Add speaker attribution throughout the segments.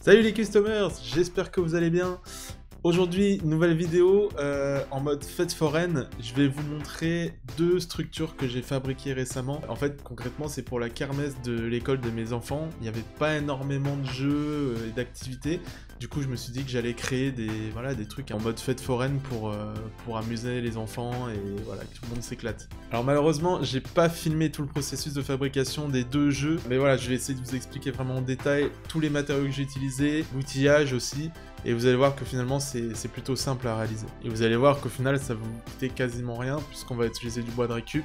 Speaker 1: Salut les customers, j'espère que vous allez bien. Aujourd'hui, nouvelle vidéo en mode fête foraine. Je vais vous montrer deux structures que j'ai fabriquées récemment. En fait, concrètement, c'est pour la kermesse de l'école de mes enfants. Il n'y avait pas énormément de jeux et d'activités. Du coup, je me suis dit que j'allais créer des trucs en mode fête foraine pour amuser les enfants et voilà, que tout le monde s'éclate. Alors malheureusement, j'ai pas filmé tout le processus de fabrication des deux jeux. Mais voilà, je vais essayer de vous expliquer vraiment en détail tous les matériaux que j'ai utilisés, l'outillage aussi. Et vous allez voir que finalement c'est plutôt simple à réaliser. Et vous allez voir qu'au final ça va vous coûter quasiment rien puisqu'on va utiliser du bois de récup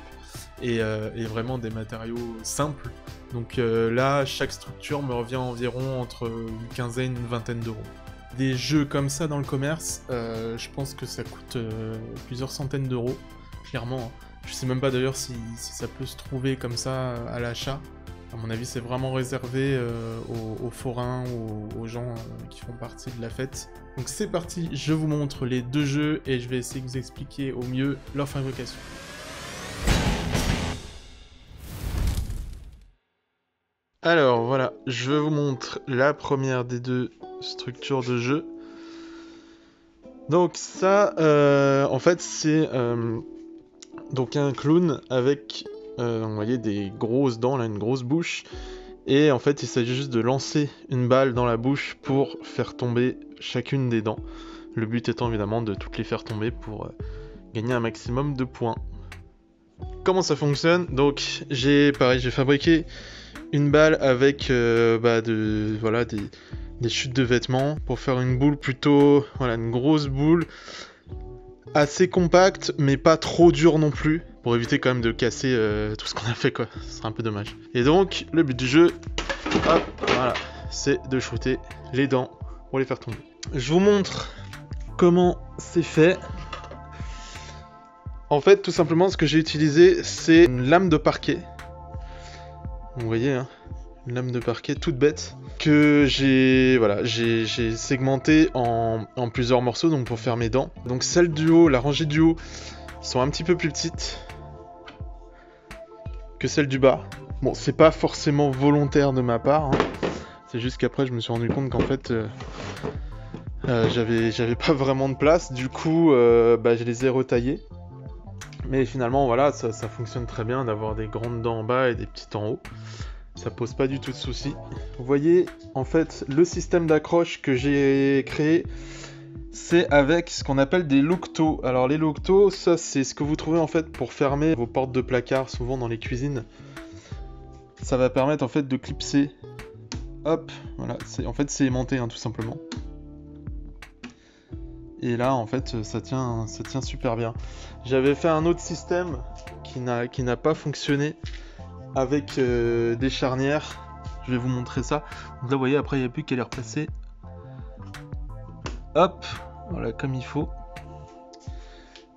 Speaker 1: et vraiment des matériaux simples. Donc là chaque structure me revient environ entre une quinzaine et une vingtaine d'euros. Des jeux comme ça dans le commerce, je pense que ça coûte plusieurs centaines d'euros, clairement. Je sais même pas d'ailleurs si ça peut se trouver comme ça à l'achat. À mon avis, c'est vraiment réservé aux forains ou aux gens qui font partie de la fête. Donc c'est parti, je vous montre les deux jeux et je vais essayer de vous expliquer au mieux leur fabrication. Alors voilà, je vous montre la première des deux structures de jeu. Donc ça, en fait, c'est donc un clown avec... vous voyez des grosses dents, là, une grosse bouche. Et en fait, il s'agit juste de lancer une balle dans la bouche pour faire tomber chacune des dents. Le but étant évidemment de toutes les faire tomber pour gagner un maximum de points. Comment ça fonctionne? Donc, j'ai fabriqué une balle avec des chutes de vêtements pour faire une boule plutôt... Voilà, une grosse boule. Assez compacte, mais pas trop dure non plus. Pour éviter quand même de casser tout ce qu'on a fait, quoi. Ce serait un peu dommage. Et donc, le but du jeu, hop, voilà, c'est de shooter les dents pour les faire tomber. Je vous montre comment c'est fait. En fait, tout simplement, ce que j'ai utilisé, c'est une lame de parquet. Vous voyez, hein, une lame de parquet toute bête que j'ai segmenté en plusieurs morceaux, donc pour faire mes dents. Donc celle du haut, la rangée du haut, sont un petit peu plus petites que celle du bas. Bon, c'est pas forcément volontaire de ma part, hein. C'est juste qu'après je me suis rendu compte qu'en fait j'avais pas vraiment de place, du coup je les ai retaillées. Mais finalement voilà, ça fonctionne très bien d'avoir des grandes dents en bas et des petites en haut. Ça pose pas du tout de soucis. Vous voyez, en fait, le système d'accroche que j'ai créé, c'est avec ce qu'on appelle des louqueteaux. Alors les louqueteaux, ça c'est ce que vous trouvez en fait pour fermer vos portes de placard, souvent dans les cuisines. Ça va permettre en fait de clipser. Hop, voilà, c'est aimanté hein, tout simplement. Et là en fait ça tient super bien. J'avais fait un autre système qui n'a pas fonctionné avec des charnières. Je vais vous montrer ça. Donc là vous voyez, après il n'y a plus qu'à les replacer. Hop, voilà, comme il faut.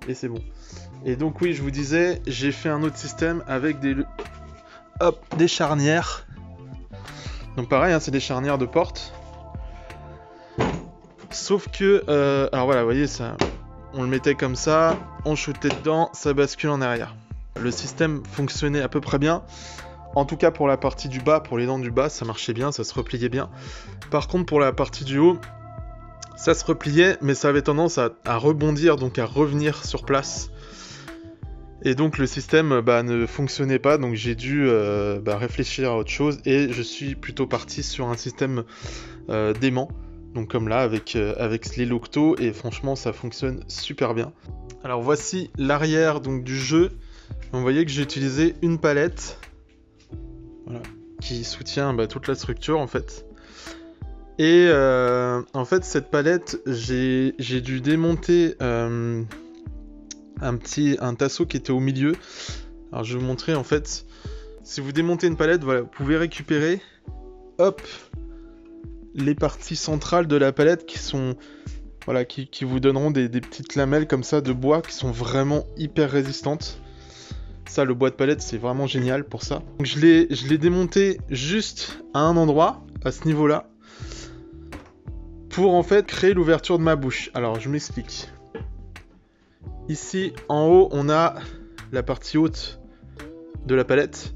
Speaker 1: Et c'est bon. Et donc oui, je vous disais, j'ai fait un autre système avec des charnières. Donc pareil, hein, c'est des charnières de porte. Sauf que, alors voilà, vous voyez, ça, on le mettait comme ça, on shootait dedans, ça bascule en arrière. Le système fonctionnait à peu près bien. En tout cas pour la partie du bas, pour les dents du bas, ça marchait bien, ça se repliait bien. Par contre pour la partie du haut, ça se repliait, mais ça avait tendance à rebondir, donc à revenir sur place. Et donc le système ne fonctionnait pas, donc j'ai dû réfléchir à autre chose, et je suis plutôt parti sur un système d'aimant, donc comme là avec les louqueteaux, et franchement ça fonctionne super bien. Alors voici l'arrière donc du jeu. Vous voyez que j'ai utilisé une palette, voilà, qui soutient toute la structure en fait. Et en fait cette palette, j'ai dû démonter un tasseau qui était au milieu. Alors je vais vous montrer en fait, si vous démontez une palette, voilà, vous pouvez récupérer, hop, les parties centrales de la palette qui sont, voilà, qui vous donneront des petites lamelles comme ça de bois qui sont vraiment hyper résistantes. Ça, le bois de palette, c'est vraiment génial pour ça. Donc je l'ai démonté juste à un endroit, à ce niveau-là, pour en fait créer l'ouverture de ma bouche. Alors je m'explique. Ici en haut on a la partie haute de la palette.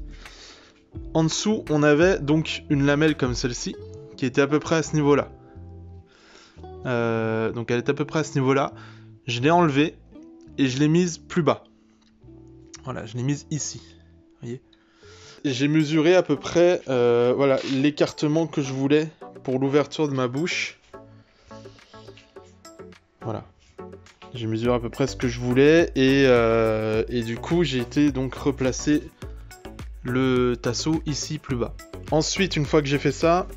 Speaker 1: En dessous on avait donc une lamelle comme celle-ci qui était à peu près à ce niveau-là. Donc elle est à peu près à ce niveau-là. Je l'ai enlevée et je l'ai mise plus bas. Voilà, je l'ai mise ici. Vous voyez ? J'ai mesuré à peu près voilà, l'écartement que je voulais pour l'ouverture de ma bouche. Voilà. J'ai mesuré à peu près ce que je voulais et du coup j'ai été donc replacer le tasseau ici plus bas. Ensuite, une fois que j'ai fait ça,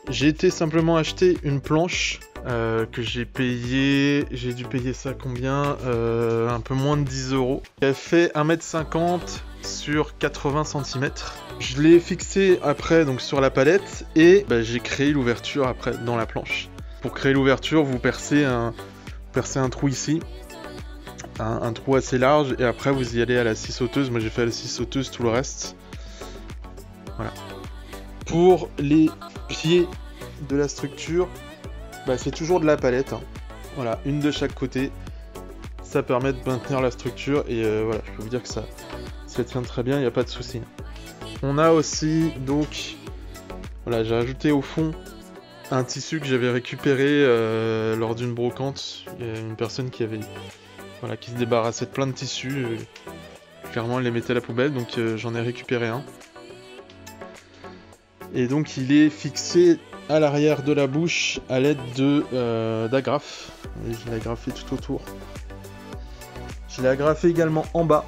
Speaker 1: j'ai été simplement acheter une planche que j'ai payé. J'ai dû payer ça combien un peu moins de 10 €. Elle fait 1,50 m sur 80 cm. Je l'ai fixé après donc sur la palette et bah, j'ai créé l'ouverture après dans la planche. Pour créer l'ouverture, vous percez un trou ici, un trou assez large, et après vous y allez à la scie sauteuse. Moi j'ai fait à la scie sauteuse tout le reste. Voilà. Pour les pieds de la structure, bah, c'est toujours de la palette. Hein. Voilà, une de chaque côté. Ça permet de maintenir la structure et voilà, je peux vous dire que ça tient très bien, il n'y a pas de souci. On a aussi donc, voilà, j'ai rajouté au fond un tissu que j'avais récupéré lors d'une brocante. Il y a une personne qui avait, voilà, qui se débarrassait de plein de tissus. Clairement, elle les mettait à la poubelle, donc j'en ai récupéré un. Et donc, il est fixé à l'arrière de la bouche à l'aide d'agrafes. Je l'ai agrafé tout autour. Je l'ai agrafé également en bas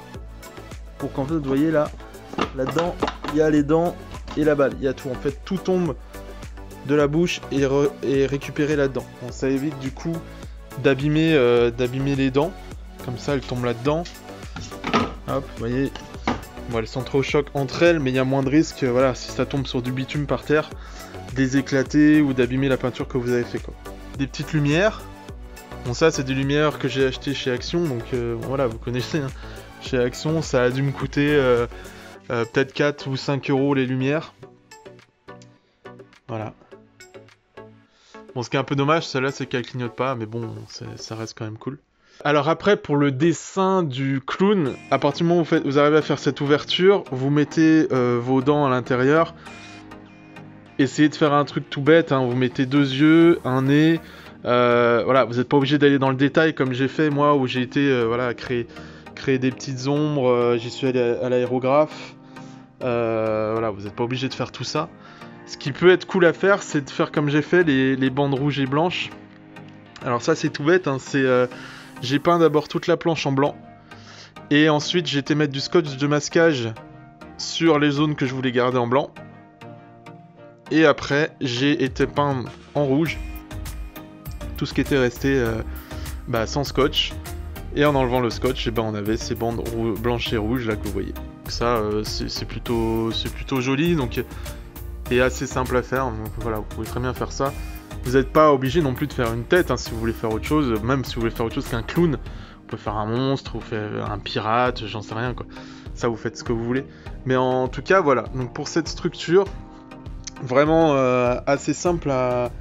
Speaker 1: pour qu'en fait, vous voyez là-dedans, il y a les dents et la balle. Il y a tout. En fait, tout tombe de la bouche et récupéré là-dedans. Bon, ça évite du coup d'abîmer les dents. Comme ça, elles tombent là-dedans. Hop, vous voyez. Bon, elles sont trop au choc entre elles, mais il y a moins de risque, voilà, si ça tombe sur du bitume par terre, des éclater ou d'abîmer la peinture que vous avez fait, quoi. Des petites lumières. Bon, ça, c'est des lumières que j'ai achetées chez Action, donc voilà, vous connaissez. Hein. Chez Action, ça a dû me coûter peut-être 4 ou 5 € les lumières. Voilà. Bon, ce qui est un peu dommage, celle-là, c'est qu'elle clignote pas, mais bon, ça reste quand même cool. Alors après, pour le dessin du clown, à partir du moment où vous arrivez à faire cette ouverture, vous mettez vos dents à l'intérieur. Essayez de faire un truc tout bête, hein. Vous mettez 2 yeux, un nez. Voilà, vous n'êtes pas obligé d'aller dans le détail comme j'ai fait moi, où j'ai été voilà, créer des petites ombres. J'y suis allé à l'aérographe. Voilà, vous n'êtes pas obligé de faire tout ça. Ce qui peut être cool à faire, c'est de faire comme j'ai fait, les bandes rouges et blanches. Alors ça, c'est tout bête, hein. J'ai peint d'abord toute la planche en blanc. Et ensuite, j'ai été mettre du scotch de masquage sur les zones que je voulais garder en blanc. Et après, j'ai été peindre en rouge tout ce qui était resté sans scotch. Et en enlevant le scotch, on avait ces bandes blanches et rouges là que vous voyez. Donc ça, c'est plutôt joli, donc et assez simple à faire. Donc voilà, vous pouvez très bien faire ça. Vous n'êtes pas obligé non plus de faire une tête, hein, si vous voulez faire autre chose. Même si vous voulez faire autre chose qu'un clown, vous pouvez faire un monstre, vous faire un pirate, j'en sais rien quoi. Ça, vous faites ce que vous voulez. Mais en tout cas, voilà. Donc pour cette structure, vraiment assez simple à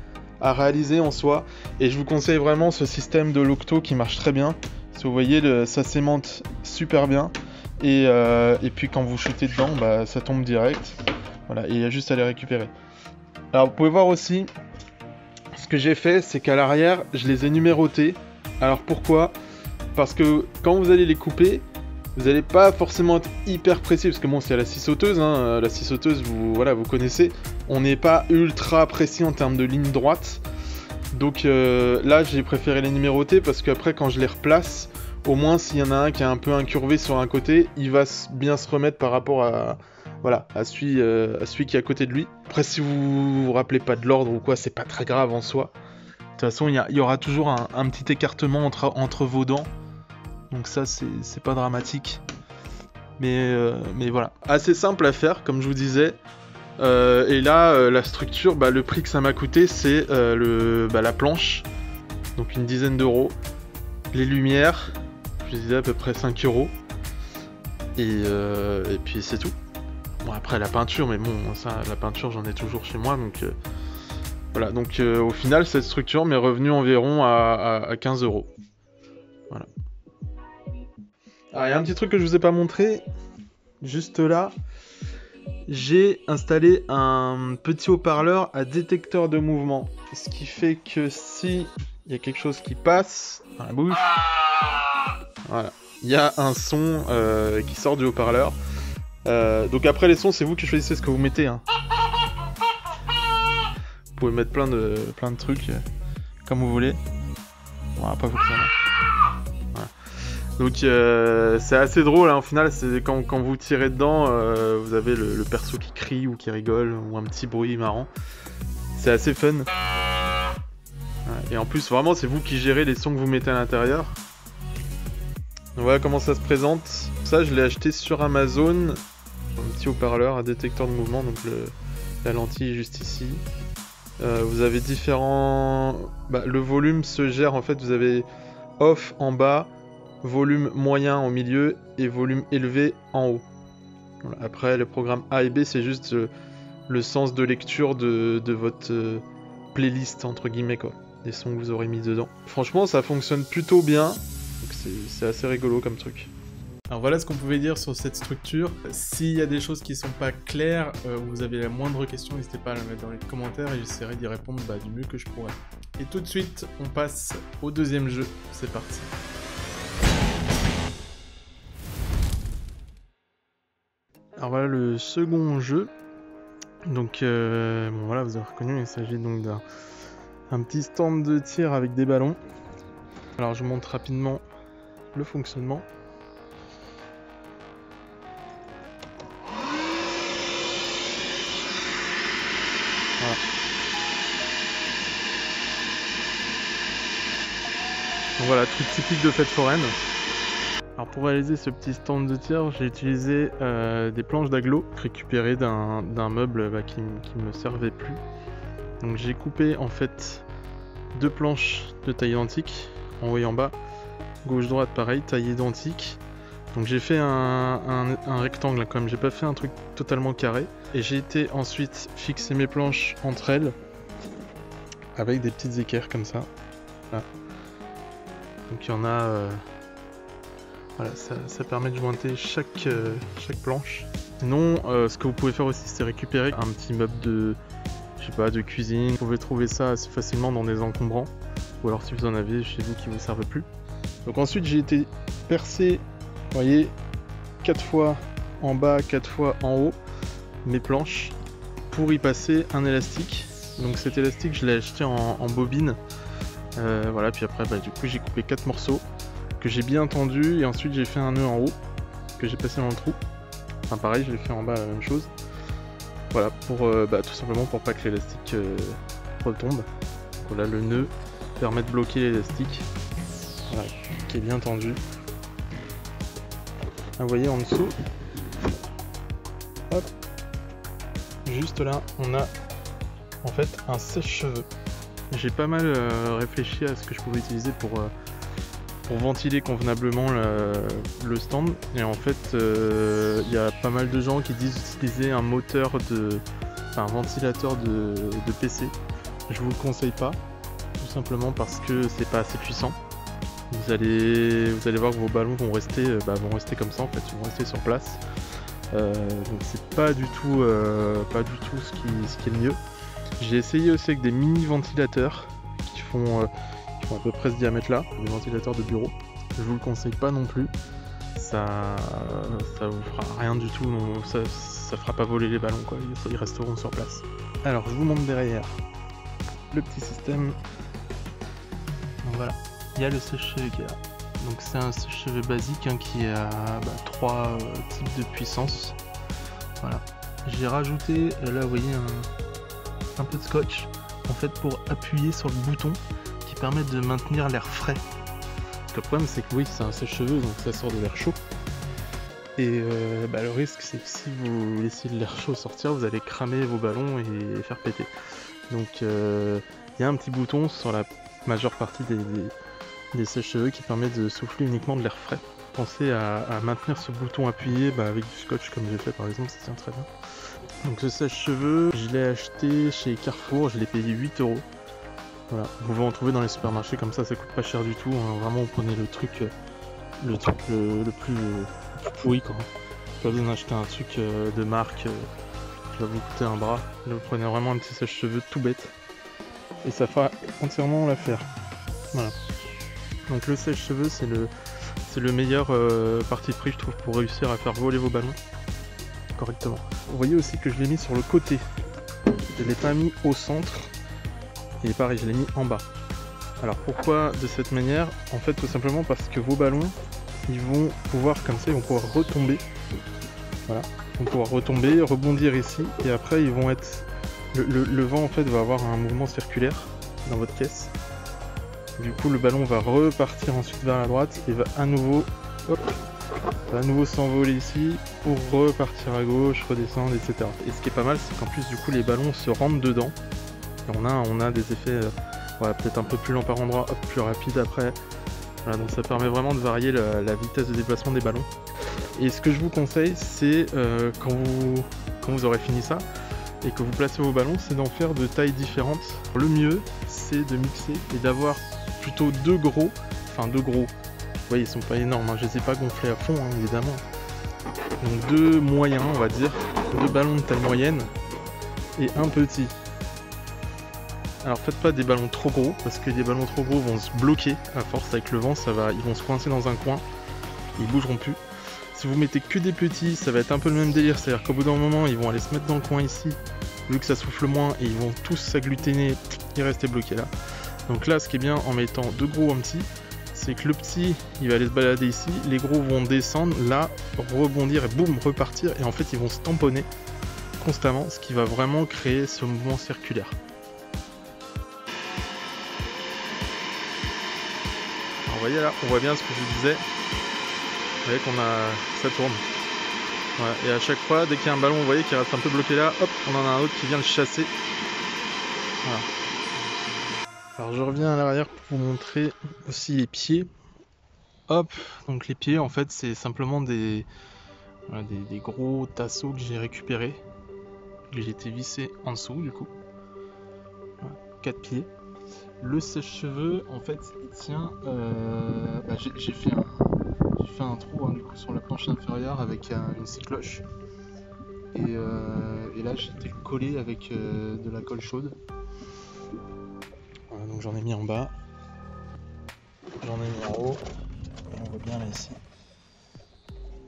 Speaker 1: réaliser en soi. Et je vous conseille vraiment ce système de Locto qui marche très bien. Si vous voyez, ça s'aimante super bien. Et puis quand vous shootez dedans, bah, ça tombe direct. Voilà, et il y a juste à les récupérer. Alors vous pouvez voir aussi, ce que j'ai fait, c'est qu'à l'arrière, je les ai numérotés. Alors pourquoi ? Parce que quand vous allez les couper, vous n'allez pas forcément être hyper précis, parce que bon, c'est à la scie sauteuse, hein. La scie sauteuse, vous connaissez. On n'est pas ultra précis en termes de ligne droite. Donc là, j'ai préféré les numéroter, parce qu'après, quand je les replace, au moins, s'il y en a un qui est un peu incurvé sur un côté, il va bien se remettre par rapport à celui qui est à côté de lui. Après, si vous vous rappelez pas de l'ordre ou quoi, c'est pas très grave en soi. De toute façon, il y aura toujours un petit écartement entre vos dents. Donc ça, c'est pas dramatique. Mais voilà. Assez simple à faire, comme je vous disais. Et là, la structure, le prix que ça m'a coûté, c'est la planche. Donc une dizaine d'euros. Les lumières, je disais à peu près 5 €. Et puis c'est tout. Bon, après la peinture, mais bon, ça, la peinture j'en ai toujours chez moi, donc voilà. Donc au final, cette structure m'est revenue environ à 15 €. Voilà. Alors, il y a un petit truc que je vous ai pas montré, juste là. j'ai installé un petit haut-parleur à détecteur de mouvement. Ce qui fait que si il y a quelque chose qui passe dans la bouche, voilà, il y a un son qui sort du haut-parleur. Donc après les sons, c'est vous qui choisissez ce que vous mettez. Hein. Vous pouvez mettre plein de trucs comme vous voulez. Bon, après faut que ça marche. Voilà. Donc c'est assez drôle, hein, au final, c'est quand vous tirez dedans, vous avez le perso qui crie ou qui rigole, ou un petit bruit marrant. C'est assez fun. Et en plus, vraiment, c'est vous qui gérez les sons que vous mettez à l'intérieur. Donc voilà comment ça se présente. Ça, je l'ai acheté sur Amazon. Un petit haut-parleur à détecteur de mouvement, donc la lentille est juste ici. Vous avez différents... le volume se gère, en fait, vous avez off en bas, volume moyen au milieu et volume élevé en haut. Voilà. Après, le programme A et B, c'est juste le sens de lecture de votre playlist, entre guillemets, quoi. Des sons que vous aurez mis dedans. Franchement, ça fonctionne plutôt bien, donc c'est assez rigolo comme truc. Alors voilà ce qu'on pouvait dire sur cette structure. S'il y a des choses qui sont pas claires, ou vous avez la moindre question, n'hésitez pas à la mettre dans les commentaires et j'essaierai d'y répondre du mieux que je pourrai. Et tout de suite, on passe au deuxième jeu. C'est parti. Alors voilà le second jeu. Donc bon voilà, vous avez reconnu, il s'agit donc d'un petit stand de tir avec des ballons. Alors je vous montre rapidement le fonctionnement. Voilà. Donc voilà, truc typique de fête foraine. Alors pour réaliser ce petit stand de tir, j'ai utilisé des planches d'agglo récupérées d'un meuble qui me servait plus. Donc j'ai coupé en fait deux planches de taille identique, en haut et en bas, gauche-droite pareil, taille identique. Donc j'ai fait un rectangle quand même, j'ai pas fait un truc totalement carré. Et j'ai été ensuite fixer mes planches entre elles, avec des petites équerres comme ça. Voilà. Donc il y en a... voilà, ça permet de jointer chaque planche. Sinon, ce que vous pouvez faire aussi, c'est récupérer un petit meuble de... je sais pas, de cuisine. Vous pouvez trouver ça assez facilement dans des encombrants. Ou alors si vous en avez chez vous qui ne vous servent plus. Donc ensuite, j'ai été percer, vous voyez, 4 fois en bas, 4 fois en haut, mes planches, pour y passer un élastique. Donc cet élastique, je l'ai acheté en bobine. Voilà, puis après, du coup, j'ai coupé 4 morceaux que j'ai bien tendu et ensuite j'ai fait un nœud en haut que j'ai passé dans le trou. Enfin pareil, je l'ai fait en bas, la même chose. Voilà, pour tout simplement pour pas que l'élastique retombe. Voilà, le nœud permet de bloquer l'élastique, voilà, qui est bien tendu. Ah, vous voyez en dessous, hop, juste là, on a en fait un sèche-cheveux. J'ai pas mal réfléchi à ce que je pouvais utiliser pour ventiler convenablement le stand. Et en fait, il y a pas mal de gens qui disent utiliser un un ventilateur de PC. Je vous le conseille pas, tout simplement parce que c'est pas assez puissant. Vous allez voir que vos ballons vont rester comme ça en fait, ils vont rester sur place. Donc c'est pas du tout ce qui est le mieux. J'ai essayé aussi avec des mini ventilateurs qui font à peu près ce diamètre là, des ventilateurs de bureau. Je vous le conseille pas non plus, ça vous fera rien du tout, non, ça fera pas voler les ballons quoi, ils resteront sur place. Alors je vous montre derrière le petit système. Donc voilà, il y a le sèche-cheveux qui est là. Donc c'est un sèche-cheveux basique hein, qui a 3 types de puissance. Voilà. J'ai rajouté là vous voyez un peu de scotch en fait pour appuyer sur le bouton qui permet de maintenir l'air frais. Parce que le problème c'est que oui c'est un sèche-cheveux donc ça sort de l'air chaud. Et le risque c'est que si vous laissez de l'air chaud sortir vous allez cramer vos ballons et les faire péter. Donc il y a un petit bouton sur la majeure partie des sèche-cheveux qui permet de souffler uniquement de l'air frais. Pensez à maintenir ce bouton appuyé avec du scotch comme j'ai fait par exemple, ça tient très bien. Donc ce sèche-cheveux, je l'ai acheté chez Carrefour, je l'ai payé 8 €. Voilà, vous pouvez en trouver dans les supermarchés comme ça coûte pas cher du tout, hein. Vraiment vous prenez le truc le plus pourri quoi.
Speaker 2: pas besoin d'acheter un truc de marque qui va vous coûter un bras. Là, vous prenez vraiment un petit sèche-cheveux tout bête et ça fera entièrement l'affaire. Voilà. Donc le sèche-cheveux c'est le meilleur parti pris je trouve pour réussir à faire voler vos ballons correctement. Vous voyez aussi que je l'ai mis sur le côté. Je ne l'ai pas mis au centre. Et pareil, je l'ai mis en bas. Alors pourquoi de cette manière? En fait tout simplement parce que vos ballons, ils vont pouvoir comme ça, ils vont pouvoir retomber. Voilà. Ils vont pouvoir retomber, rebondir ici. Et après ils vont être... Le vent en fait va avoir un mouvement circulaire dans votre caisse. Du coup le ballon va repartir ensuite vers la droite et va à nouveau... Hop, va à nouveau s'envoler ici pour repartir à gauche, redescendre, etc. Et ce qui est pas mal, c'est qu'en plus du coup les ballons se rentrent dedans. Et on a des effets voilà, peut-être un peu plus lent par endroit, hop, plus rapide après. Voilà, donc ça permet vraiment de varier la vitesse de déplacement des ballons. Et ce que je vous conseille, c'est quand vous aurez fini ça et que vous placez vos ballons, c'est d'en faire de tailles différentes. Le mieux, c'est de mixer et d'avoir plutôt deux gros. Vous voyez, ils sont pas énormes, hein, je les ai pas gonflés à fond, hein, évidemment. Donc deux moyens, on va dire, deux ballons de taille moyenne et un petit. Alors faites pas des ballons trop gros, parce que des ballons trop gros vont se bloquer à force avec le vent, ils vont se coincer dans un coin, ils bougeront plus. Si vous mettez que des petits, ça va être un peu le même délire, c'est-à-dire qu'au bout d'un moment, ils vont aller se mettre dans le coin ici, vu que ça souffle moins, et ils vont tous s'aggluténer et rester bloqués là. Donc là, ce qui est bien en mettant deux gros en petit, c'est que le petit, il va aller se balader ici, les gros vont descendre, là, rebondir et boum, repartir, et en fait, ils vont se tamponner constamment, ce qui va vraiment créer ce mouvement circulaire. Vous voyez là, on voit bien ce que je disais. Vous voyez ça tourne. Voilà. Et à chaque fois, dès qu'il y a un ballon, vous voyez qui reste un peu bloqué là, hop, on en a un autre qui vient le chasser. Voilà. Alors je reviens à l'arrière pour vous montrer aussi les pieds. Hop, donc les pieds en fait c'est simplement des gros tasseaux que j'ai récupérés. Que j'ai été vissé en dessous du coup. Voilà. 4 pieds. Le sèche-cheveux, en fait, il tient. J'ai fait un trou du coup sur la planche inférieure avec une scie cloche. Et là, j'ai été collé avec de la colle chaude. Voilà, donc j'en ai mis en bas, j'en ai mis en haut. Et on voit bien là ici.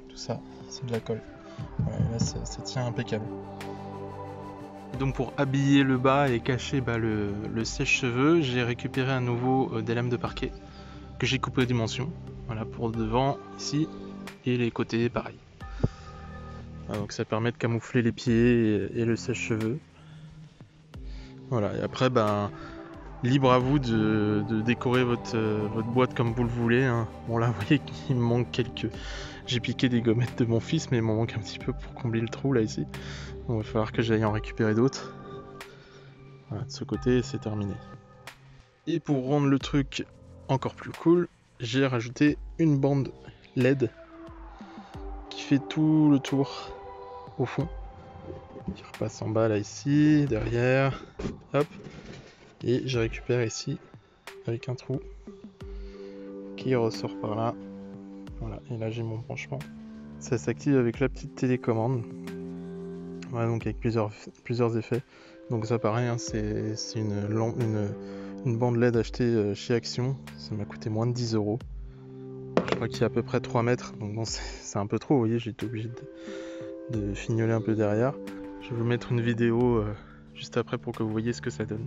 Speaker 2: Tout ça, c'est de la colle. Voilà, là, ça tient impeccable. Et donc pour habiller le bas et cacher le sèche-cheveux, j'ai récupéré à nouveau des lames de parquet que j'ai coupées aux dimensions. Voilà, pour devant ici et les côtés pareil. Voilà, donc ça permet de camoufler les pieds et le sèche-cheveux. Voilà, et après libre à vous de décorer votre boîte comme vous le voulez. Hein. Bon là vous voyez qu'il me manque quelques... J'ai piqué des gommettes de mon fils mais il m'en manque un petit peu pour combler le trou là ici. Donc il va falloir que j'aille en récupérer d'autres. Voilà, de ce côté c'est terminé. Et pour rendre le truc encore plus cool, j'ai rajouté une bande LED qui fait tout le tour au fond. Qui repasse en bas là ici, derrière, hop. Et j'ai récupéré ici avec un trou qui ressort par là. Voilà, et là j'ai mon branchement. Ça s'active avec la petite télécommande. Voilà, donc avec plusieurs effets. Donc ça pareil, hein, c'est une bande LED achetée chez Action. Ça m'a coûté moins de 10 €. Je crois qu'il y a à peu près 3 mètres. Donc bon, c'est un peu trop, vous voyez, j'ai été obligé de fignoler un peu derrière. Je vais vous mettre une vidéo juste après pour que vous voyez ce que ça donne.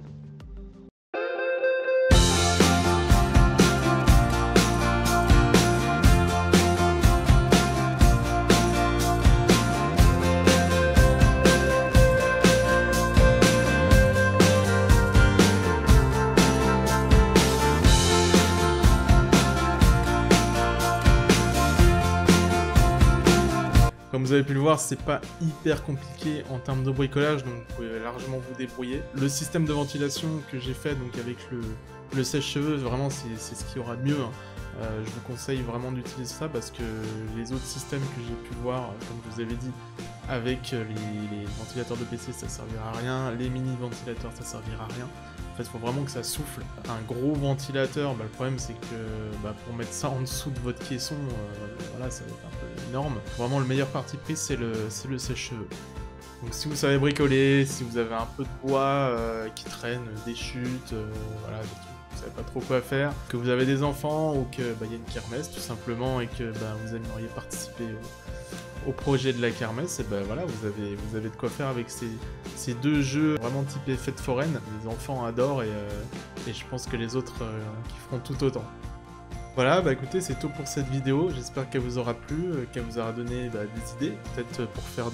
Speaker 1: Comme vous avez pu le voir, c'est pas hyper compliqué en termes de bricolage, donc vous pouvez largement vous débrouiller. Le système de ventilation que j'ai fait donc avec le sèche-cheveux, vraiment c'est ce qu'il y aura de mieux. Hein. Je vous conseille vraiment d'utiliser ça parce que les autres systèmes que j'ai pu voir, comme je vous avais dit, avec les ventilateurs de PC ça servira à rien, les mini ventilateurs ça servira à rien. fait, il faut vraiment que ça souffle. Un gros ventilateur, le problème c'est que pour mettre ça en dessous de votre caisson, voilà, ça va être un peu énorme. Vraiment, le meilleur parti pris, c'est le sèche-cheveux. Donc si vous savez bricoler, si vous avez un peu de bois qui traîne, des chutes, voilà, des trucs, vous savez pas trop quoi faire, que vous avez des enfants ou que y a une kermesse tout simplement et que vous aimeriez participer au projet de la kermesse, et voilà, vous avez de quoi faire avec ces deux jeux vraiment typés fête foraine. Les enfants adorent et je pense que les autres kifferont tout autant. Voilà, écoutez, c'est tout pour cette vidéo. J'espère qu'elle vous aura plu, qu'elle vous aura donné des idées, peut-être pour faire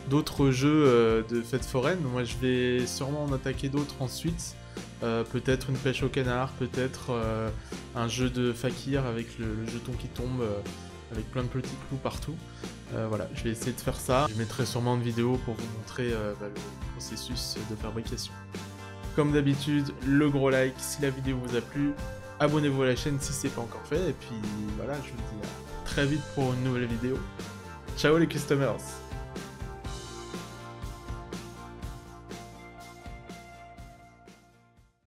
Speaker 1: d'autres jeux de fête foraine. Moi, je vais sûrement en attaquer d'autres ensuite. Peut-être une pêche au canard, peut-être un jeu de fakir avec le jeton qui tombe, avec plein de petits clous partout. Voilà, je vais essayer de faire ça. Je mettrai sûrement une vidéo pour vous montrer le processus de fabrication. Comme d'habitude, le gros like si la vidéo vous a plu. Abonnez-vous à la chaîne si ce n'est pas encore fait. Et puis voilà, je vous dis à très vite pour une nouvelle vidéo. Ciao les customers!